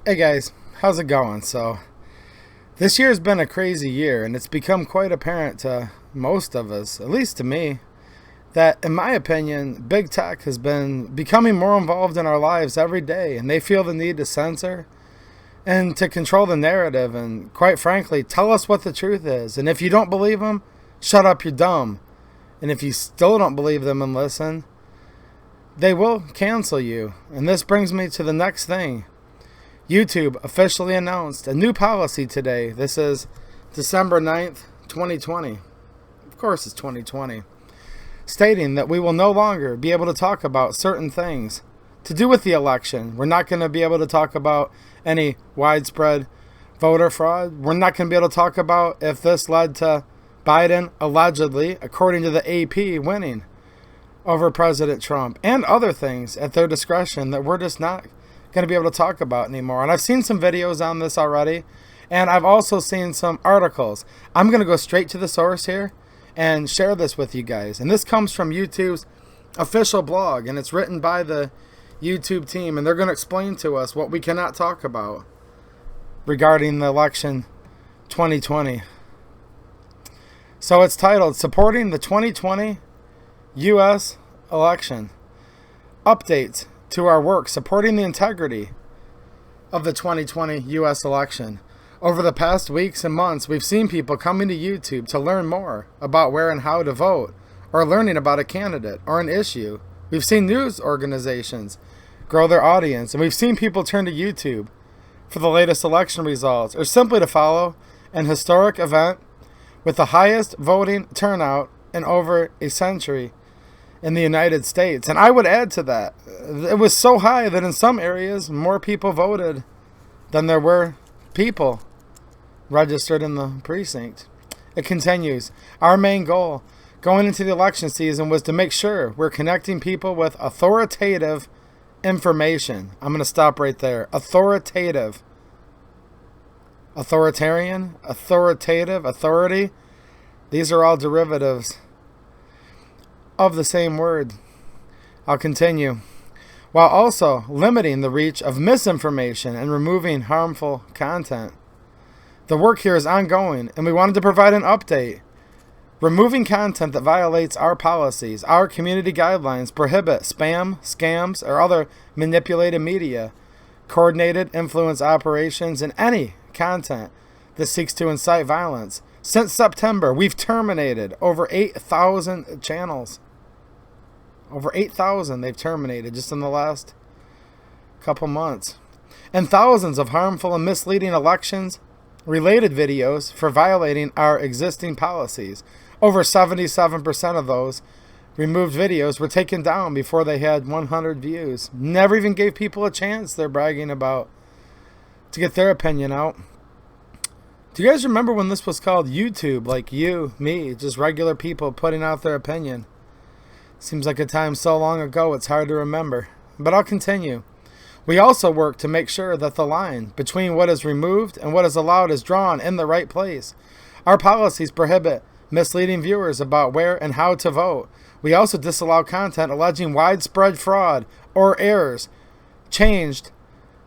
Hey guys, how's it going? So, this year has been a crazy year, and it's become quite apparent to most of us, at least to me, that in my opinion, big tech has been becoming more involved in our lives every day, and they feel the need to censor and to control the narrative and, quite frankly, tell us what the truth is. And if you don't believe them, shut up, you're dumb. And if you still don't believe them and listen, they will cancel you. And this brings me to the next thing. YouTube officially announced a new policy today. This is December 9th, 2020. Of course it's 2020. Stating that we will no longer be able to talk about certain things to do with the election. We're not going to be able to talk about any widespread voter fraud. We're not going to be able to talk about if this led to Biden allegedly, according to the AP, winning over President Trump and other things at their discretion that we're just not going to be able to talk about anymore. And I've seen some videos on this already, and I've also seen some articles. I'm going to go straight to the source here and share this with you guys. And this comes from YouTube's official blog, and it's written by the YouTube team, and they're going to explain to us what we cannot talk about regarding the election 2020. So it's titled, Supporting the 2020 U.S. Election. Updates to our work supporting the integrity of the 2020 U.S. election. Over the past weeks and months, we've seen people coming to YouTube to learn more about where and how to vote, or learning about a candidate or an issue. We've seen news organizations grow their audience, and we've seen people turn to YouTube for the latest election results, or simply to follow an historic event with the highest voting turnout in over a century in the United States. And I would add to that, it was so high that in some areas more people voted than there were people registered in the precinct. It continues, our main goal going into the election season was to make sure we're connecting people with authoritative information. I'm going to stop right there. Authoritative. Authoritarian, authoritative, authority. These are all derivatives of the same word. I'll continue. While also limiting the reach of misinformation and removing harmful content. The work here is ongoing, and we wanted to provide an update. Removing content that violates our policies, our community guidelines prohibit spam, scams, or other manipulated media, coordinated influence operations, and any content that seeks to incite violence. Since September, we've terminated over 8,000 channels. Over 8,000 they've terminated just in the last couple months. And thousands of harmful and misleading elections-related videos for violating our existing policies. Over 77% of those removed videos were taken down before they had 100 views. Never even gave people a chance, they're bragging about, to get their opinion out. Do you guys remember when this was called YouTube? Like you, me, just regular people putting out their opinion. Seems like a time so long ago it's hard to remember. But I'll continue. We also work to make sure that the line between what is removed and what is allowed is drawn in the right place. Our policies prohibit misleading viewers about where and how to vote. We also disallow content alleging widespread fraud or errors changed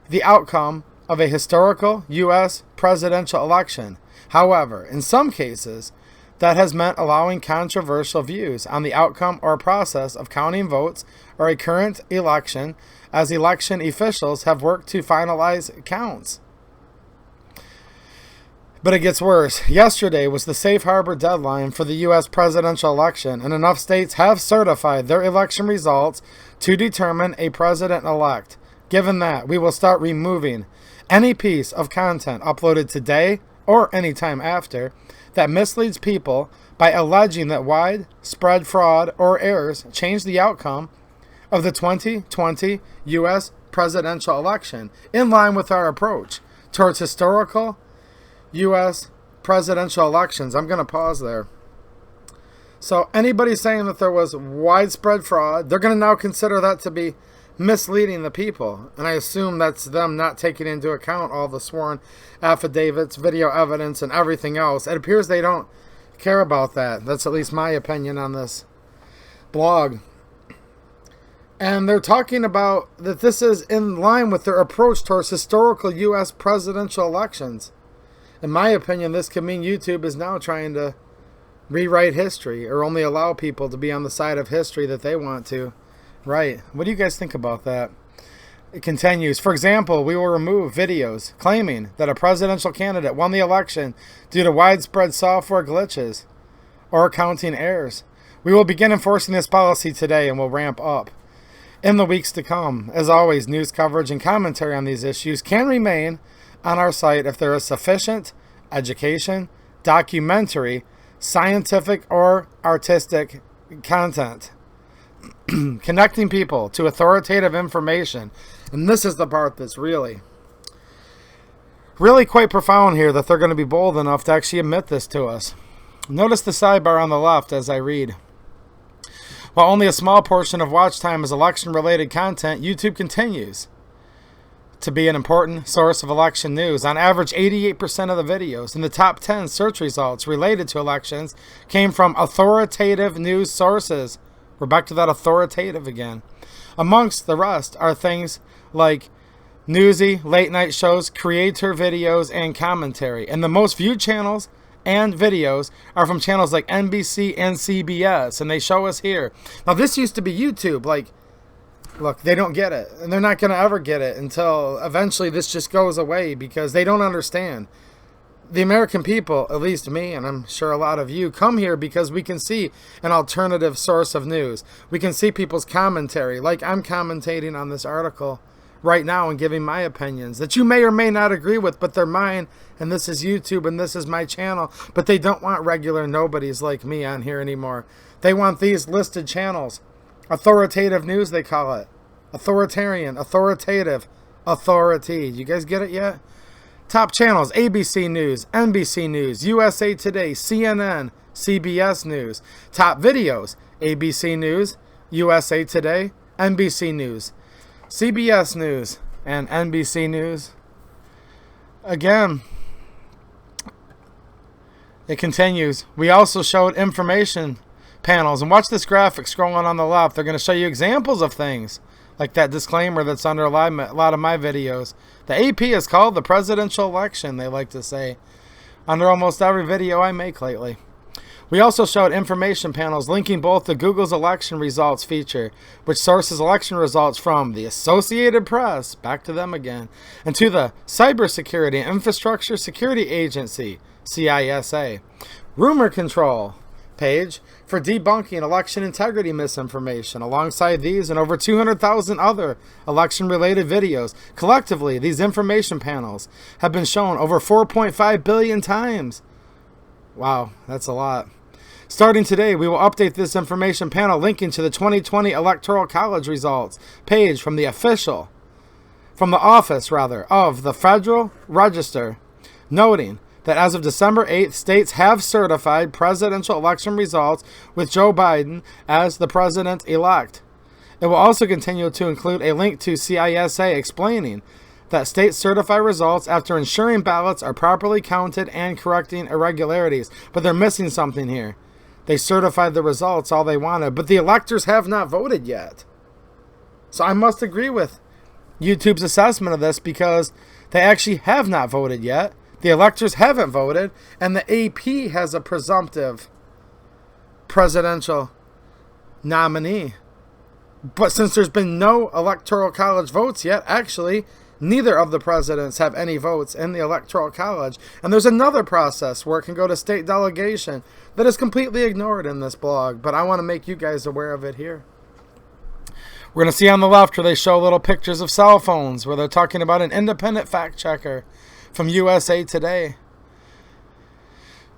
the outcome of a historical U.S. presidential election. However, in some cases, that has meant allowing controversial views on the outcome or process of counting votes or a current election, as election officials have worked to finalize counts. But it gets worse. Yesterday was the safe harbor deadline for the U.S. presidential election, and enough states have certified their election results to determine a president-elect. Given that, we will start removing any piece of content uploaded today or any time after that misleads people by alleging that widespread fraud or errors changed the outcome of the 2020 U.S. presidential election, in line with our approach towards historical U.S. presidential elections. I'm going to pause there. So anybody saying that there was widespread fraud, they're going to now consider that to be misleading the people. And I assume that's them not taking into account all the sworn affidavits, video evidence, and everything else. It appears they don't care about that. That's at least my opinion on this blog. And they're talking about that this is in line with their approach towards historical U.S. presidential elections. In my opinion, this could mean YouTube is now trying to rewrite history or only allow people to be on the side of history that they want to. Right. What do you guys think about that? It continues. For example, we will remove videos claiming that a presidential candidate won the election due to widespread software glitches or accounting errors. We will begin enforcing this policy today and will ramp up in the weeks to come. As always, news coverage and commentary on these issues can remain on our site if there is sufficient education, documentary, scientific, or artistic content connecting people to authoritative information. And this is the part that's really quite profound here, that they're going to be bold enough to actually admit this to us. Notice the sidebar on the left as I read. While only a small portion of watch time is election-related content, YouTube continues to be an important source of election news. On average, 88% of the videos in the top 10 search results related to elections came from authoritative news sources. We're back to that authoritative again. Amongst the rest are things like newsy, late-night shows, creator videos, and commentary. And the most viewed channels and videos are from channels like NBC and CBS, and they show us here. Now, this used to be YouTube. Like, look, they don't get it, and they're not going to ever get it until eventually this just goes away, because they don't understand. The American people, at least me, and I'm sure a lot of you, come here because we can see an alternative source of news. We can see people's commentary, like I'm commentating on this article right now and giving my opinions that you may or may not agree with, but they're mine, and this is YouTube, and this is my channel. But they don't want regular nobodies like me on here anymore. They want these listed channels. Authoritative news, they call it. Authoritarian, authoritative, authority. You guys get it yet? Top channels: ABC News, NBC News, USA Today, CNN, CBS News. Top videos: ABC News, USA Today, NBC News, CBS News, and NBC News. Again, it continues. We also showed information panels. And watch this graphic scrolling on the left. They're going to show you examples of things like that disclaimer that's under a lot of my videos. The AP is called the presidential election, they like to say, under almost every video I make lately. We also showed information panels linking both to Google's election results feature, which sources election results from the Associated Press, back to them again, and to the Cybersecurity and Infrastructure Security Agency, CISA, rumor control page for debunking election integrity misinformation. Alongside these and over 200,000 other election-related videos, collectively, these information panels have been shown over 4.5 billion times. Wow, that's a lot. Starting today, we will update this information panel linking to the 2020 Electoral College results page from the office of the Federal Register, noting that as of December 8th, states have certified presidential election results with Joe Biden as the president-elect. It will also continue to include a link to CISA explaining that states certify results after ensuring ballots are properly counted and correcting irregularities. But they're missing something here. They certified the results all they wanted, but the electors have not voted yet. So I must agree with YouTube's assessment of this, because they actually have not voted yet. The electors haven't voted, and the AP has a presumptive presidential nominee. But since there's been no Electoral College votes yet, actually, neither of the presidents have any votes in the Electoral College. And there's another process where it can go to state delegation that is completely ignored in this blog, but I want to make you guys aware of it here. We're going to see on the left where they show little pictures of cell phones, where they're talking about an independent fact checker from USA Today,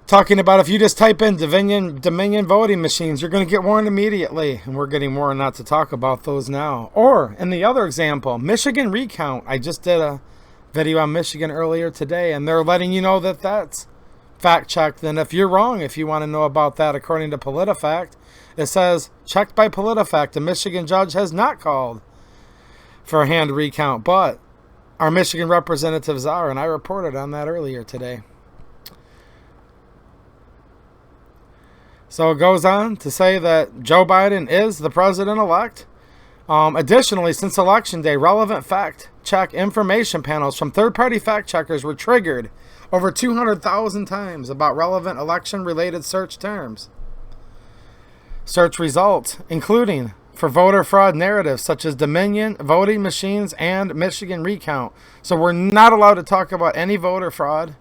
talking about if you just type in Dominion voting machines, you're going to get warned immediately. And we're getting warned not to talk about those now. Or, in the other example, Michigan recount. I just did a video on Michigan earlier today, and they're letting you know that that's fact-checked. And if you're wrong, if you want to know about that, according to PolitiFact, it says, checked by PolitiFact, a Michigan judge has not called for a hand recount, but our Michigan representatives are, and I reported on that earlier today. So it goes on to say that Joe Biden is the president-elect. Additionally, since Election Day, relevant fact check information panels from third-party fact checkers were triggered over 200,000 times about relevant election-related search terms. Search results, including for voter fraud narratives such as Dominion, voting machines, and Michigan recount. So we're not allowed to talk about any voter fraud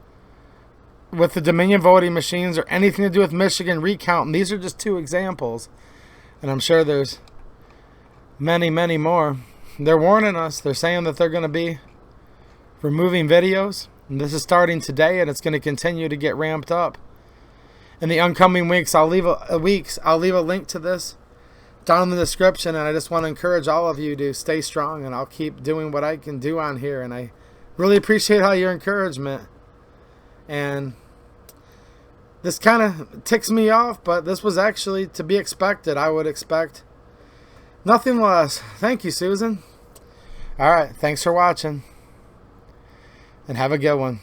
with the Dominion voting machines or anything to do with Michigan recount. And these are just two examples. And I'm sure there's many, many more. They're warning us. They're saying that they're going to be removing videos. And this is starting today, and it's going to continue to get ramped up. In the oncoming weeks, I'll leave a link to this down in the description, and I just want to encourage all of you to stay strong, and I'll keep doing what I can do on here, and I really appreciate all your encouragement. And this kind of ticks me off, but this was actually to be expected. I would expect nothing less. Thank you, Susan. All right, thanks for watching, and have a good one.